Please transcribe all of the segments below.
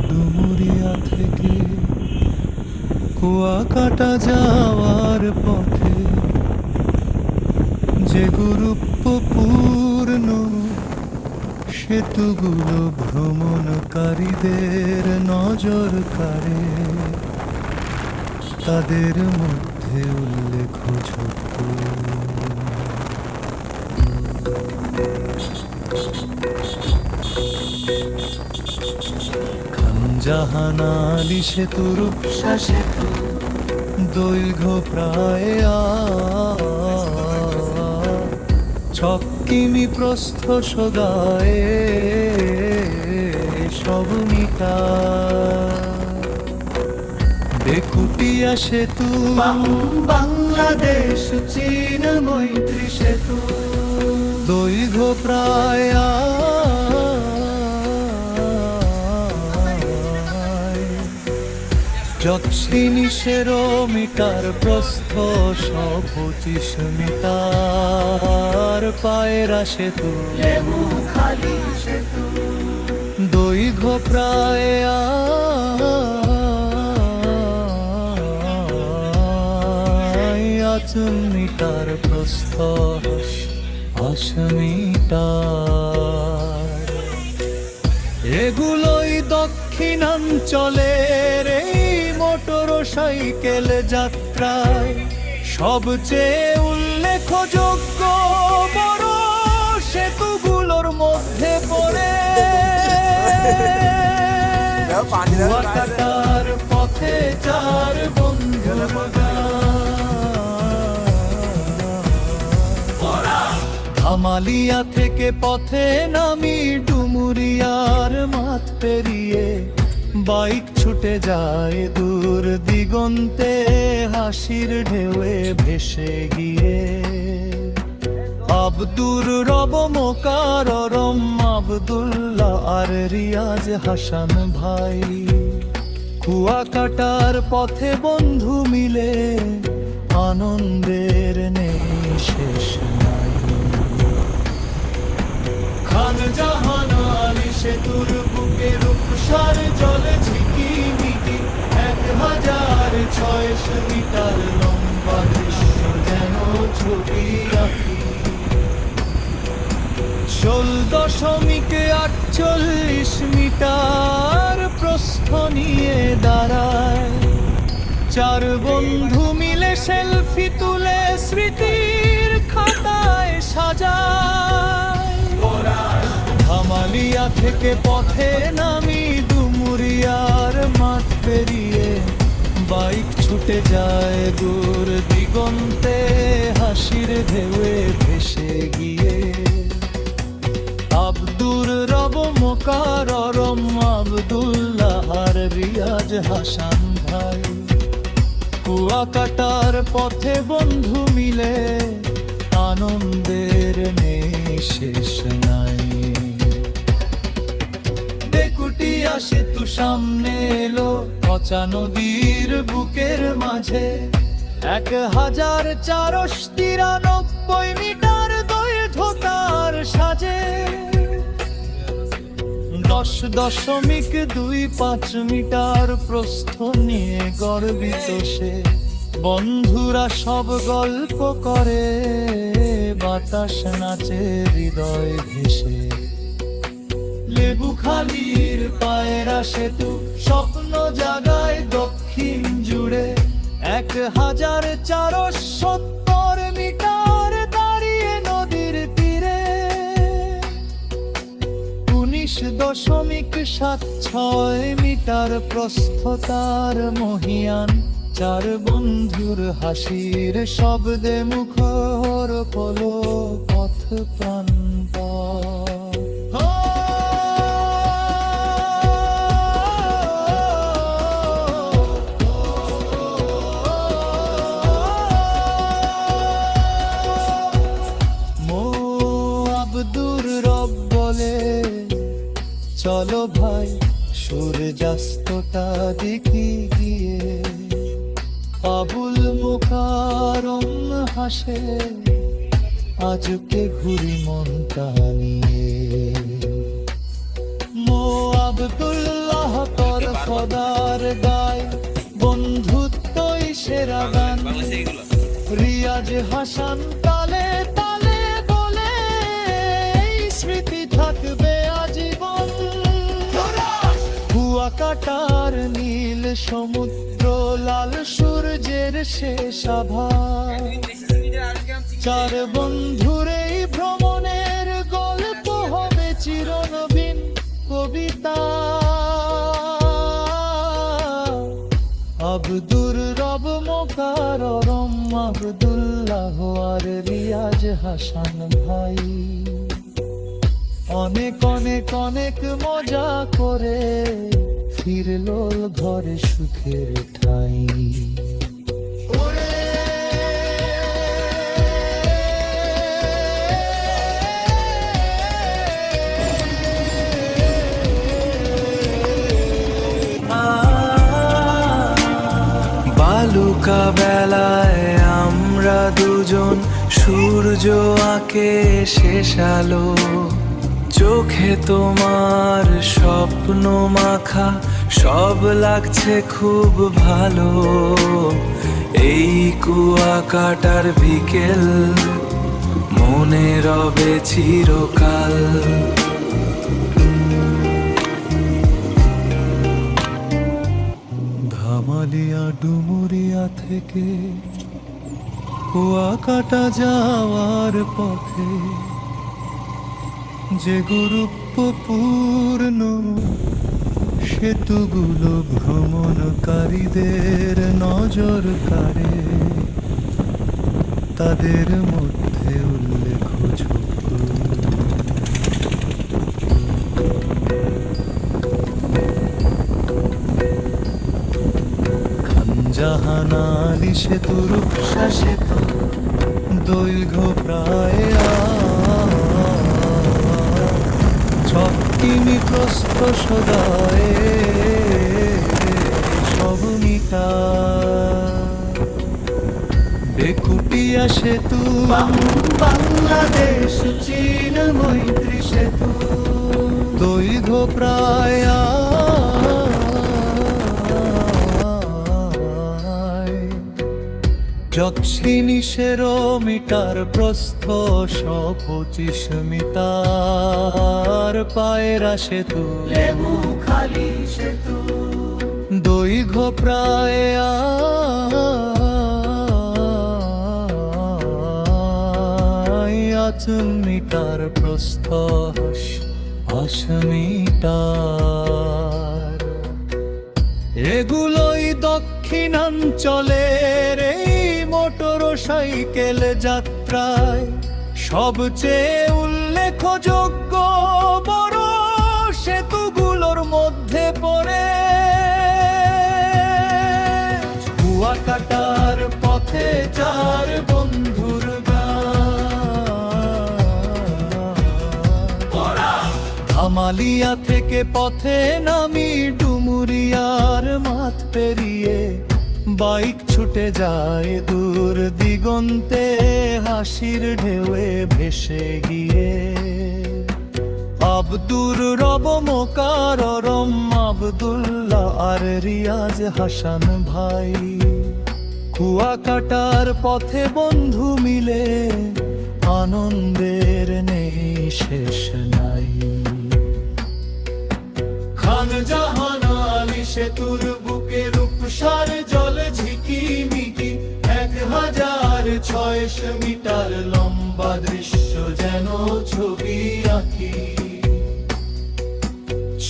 ডুমুরিয়া থেকে কুয়াকাটা যাওয়ার পথে যে গুরুত্বপূর্ণ সেতুগুলো ভ্রমণকারীদের নজর কাড়ে, তাদের মধ্যে উল্লেখযোগ্য খানজাহান আলী সেতু, রূপসা সেতু, দৈর্ঘ্য প্রায় 6 কিমি, প্রস্থ সদায় সব মিটার। বেকুটিয়া সেতু, বাংলাদেশ চীন মৈত্রী সেতু, দৈর্ঘ্য প্রায় 30 মিটার, প্রস্থ 125 মিটার। পায়রা সেতু, লেবুখালী সেতু, দৈর্ঘ্য প্রায় 8 মিটার, প্রস্থ 8 মিটার। এগুলোই দক্ষিণাঞ্চলের এই মোটর সাইকেল যাত্রায় সবচেয়ে উল্লেখযোগ্য বড় সেতুগুলোর মধ্যে পড়ে। কুয়াকাটার পথে 4 বন্ধু, ধামালিয়া থেকে পথে নামি ডুমুরিয়ার মাঠ পেরিয়ে বাইক ছুটে যায় দূর দিগন্তে, হাসির ঢেউয়ে ভেসে গিয়ে। আব্দুর রব, মোকাররম, আব্দুল্লাহ আর রিয়াজ হাসান ভাই কুয়াকাটার পথে বন্ধু মিলে আনন্দের নেই শেষ নাই। খানজাহান আলী সেতুর বুকে রূপসার জলে ঝিকিমিকি 1600 মিটার লম্বা দৃশ্য যেন ছবি আঁকি। 16.48 মিটার প্রস্থ নিয়ে দাঁড়ায় 4 বন্ধু মিলে সেলফি তুলে স্মৃতির খাতায় সাজায়। ধামালিয়া থেকে পথে নামি ডুমুরিয়ার মাঠ পেরিয়ে বাইক ছুটে যায় দূর দিগন্তে, হাসির ঢেউয়ে ভেসে গিয়ে। আব্দুর রব, মোকাররম, আব্দুল্লাহ আর রিয়াজ হাসান ভাই কুয়াকাটার পথে বন্ধু মিলে আনন্দের নেই শেষ নাই। বেকুটিয়া সেতু সামনে এলো পচা নদীর বুকের মাঝে, 1493 মিটার দৈর্ঘ্য তার সাজে। 10.25 মিটার প্রস্থ নিয়ে গর্বিত সে, বন্ধুরা সব গল্প করে, বাতাস নাচে হৃদয় ভেসে। লেবুখালীর পায়রা সেতু স্বপ্ন জাগায় দক্ষিণ জুড়ে, 1470 মিটার দাঁড়িয়ে নদীর তীরে। 19.76 মিটার প্রস্থ তার মহিয়ান, 4 বন্ধুর হাসির শব্দে মুখর হলো পথ প্রান্তর। আব্দুর রব বলে, চলো ভাই সূর্যাস্তটা দেখি গিয়ে। আবুল মোকারম হাসে, আজকে ঘুরি মনটা নিয়ে। আব্দুল্লাহ সর্দার গায় বন্ধুত্বই সেরা গান। রিয়াজ হাসান তালে তালে বলে এই স্মৃতি থাকবে আজীবন। কুয়াকাটার নীল সমুদ্র, লাল সূর্যের শেষ আভা, চার বন্ধুর এই ভ্রমণের গল্প হবে চিরনবীন কবিতা। আব্দুর রব মোকাররম আব্দুল্লাহ আর রিয়াজ হাসান ভাই অনেক অনেক অনেক মজা করে ফিরল ঘরে সুখের ঠাই। বালুকা বেলায় আমরা দুজন, সূর্য আঁকে শেষ আলো, চোখে তোমার স্বপ্ন মাখা, সব লাগছে খুব ভালো। এই কুয়াকাটার বিকেল মনে রবে চিরকাল। ধামালিয়া ডুমুরিয়া থেকে কুয়াকাটা যাওয়ার পথে যে গুরুত্বপূর্ণ সেতুগুলো ভ্রমণকারীদের নজর কাড়ে, তাদের মধ্যে উল্লেখযোগ্য খানজাহানালি সেতু, রূপসা সেতু, দৈর্ঘ্য প্রায় 6 কিমি, প্রস্থ সদায় 100 মিটার। বেকুটিয়া সেতু, বাংলাদেশ চীন মৈত্রী সেতু, দৈর্ঘ্য প্রায় 125 মিটার, প্রস্থ 125 মিটার। পায়রা সেতু, লেবুখালী সেতু, দৈর্ঘ্য প্রায় 8 মিটার, প্রস্থ 8 মিটার। এগুলোই দক্ষিণাঞ্চলের এই মোটর সাইকেল যাত্রায় সবচেয়ে উল্লেখযোগ্য বড় সেতুগুলোর মধ্যে পড়ে। কুয়াকাটার পথে চার বন্ধুর ধামালিয়া থেকে পথে নামি ডুমুরিয়ার মাঠ পেরিয়ে বাইক ছুটে যায় দূর দিগন্তে, হাসির ঢেউয়ে ভেসে গিয়ে। আব্দুর রব মোকাররম আব্দুল্লাহ আর রিয়াজ হাসান ভাই কুয়াকাটার পথে বন্ধু মিলে আনন্দের নেই শেষ নাই। খানজাহানালি সেতুর বুকে রূপসার জল ঝিকিমিকি, 1600 মিটার লম্বা দৃশ্য যেন ছবি আঁকি।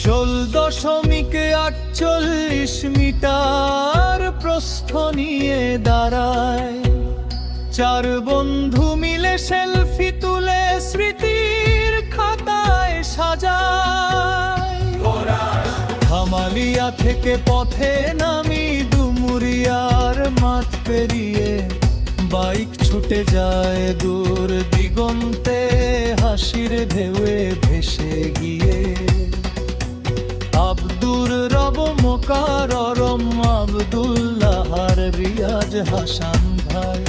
16.48 মিটার প্রস্থ নিয়ে দাঁড়ায় চার বন্ধু মিলে, সেলফি তুলে স্মৃতির খাতায় সাজায়। ধামালিয়া থেকে পথে নামি ডুমুরিয়ার মাঠ পেরিয়ে বাইক ছুটে যায় দূর দিগন্তে, হাসির ঢেউয়ে ভেসে গিয়ে। আব্দুর রব মোকাররম আব্দুল্লাহ আর রিয়াজ হাসান ভাই